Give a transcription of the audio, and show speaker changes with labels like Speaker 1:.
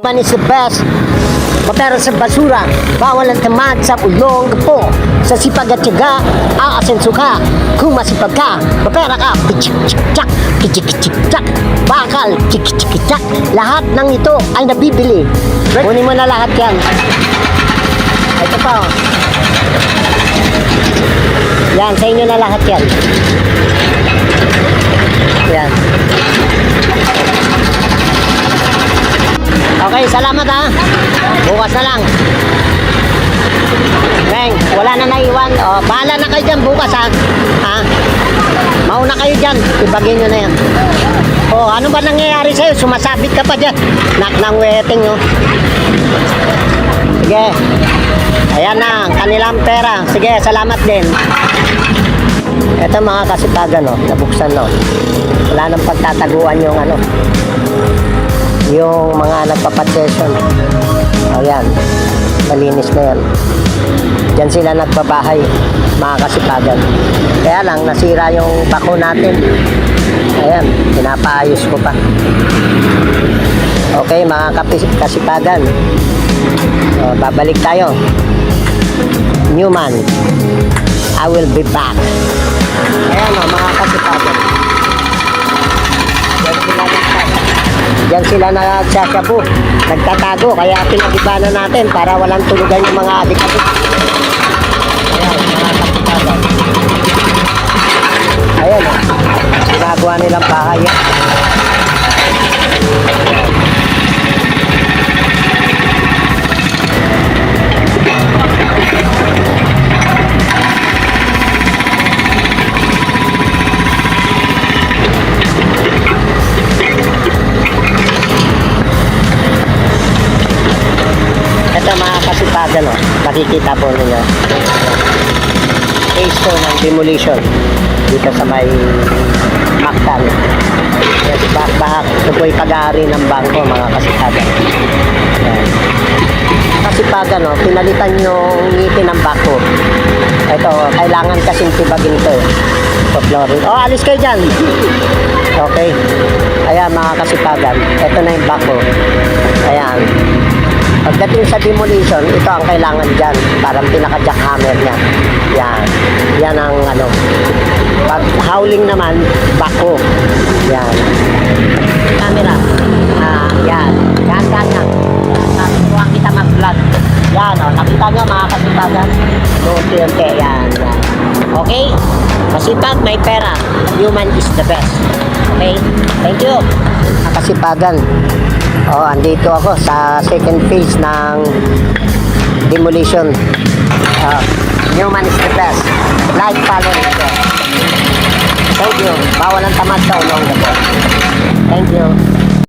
Speaker 1: Man is the best. Mapera sa basura, bawal ang tamad sa ulong po. Sa sipag at tiyaga, aasenso ka. Kung masipag ka, mapera ka. Kichik-chik-chak, kichik-chik-chak, bakal, kichik-chik-chak. Lahat ng ito ay nabibili. Kunin mo na lahat yan. Ito pa oh. Yan, sa inyo na lahat yan. Yan. Okay, salamat ha. Bukas na lang. Beng, wala na naiwan. O, bahala na kayo dyan bukas ha. Ha? Mauna kayo dyan. Ibagay nyo na yan. O, ano ba nangyayari sa'yo? Sumasabit ka pa dyan. Nak ng wedding, no? Sige. Ayan na, kanilang pera. Sige, salamat din. Ito mga kasipagan, no? Nabuksan, no? Wala nang pagtataguan yung ano. Yung mga nagpapat-session. Ayan, malinis na yan. Diyan sila nagbabahay, mga kasipagan. Kaya lang, nasira yung bako natin. Ayan, pinapaayos ko pa. Okay, mga kasipagan. Babalik tayo. Newman, I will be back. Ayan o, mga kasipagan. Diyan sila nagsasabu, nagtatago, kaya pinagibanan natin para walang tulugan yung mga adik-adik. Ayan, mga kapitagan. Ayan o, ginagawa nilang bahay. Ito mga kasipagan, no? Nakikita po ninyo phase 2 ng demolition dito sa may Mactan. Yes, back. Ito po yung pag-aari ng bangko, mga kasipagan. Kasipagan, no? Pinalitan yung ngipin ng bako. Ito, kailangan kasing tibagin ito eh. Flooring. Oh, alis kayo dyan. Okay. Ayan mga kasipagan, ito na yung bako. Ayan. Pagdating sa demolition, ito ang kailangan dyan. Parang pinaka-jackhammer niya. Yan. Yan ang ano. Pag howling naman, bako. Yan. Camera. Yan. Yan. Huwag kita mag-vlog. Yan. O. Nakita nyo mga kasipagan. Unti-unti. Yan. Okay? Masipag, may pera. Human is the best. Okay? Thank you. Kasipagan. Oh, andito ako sa second phase ng demolition. Newman is the best. Like, follow, share. Thank you. Bawal ang tamad sa ulong. Thank you.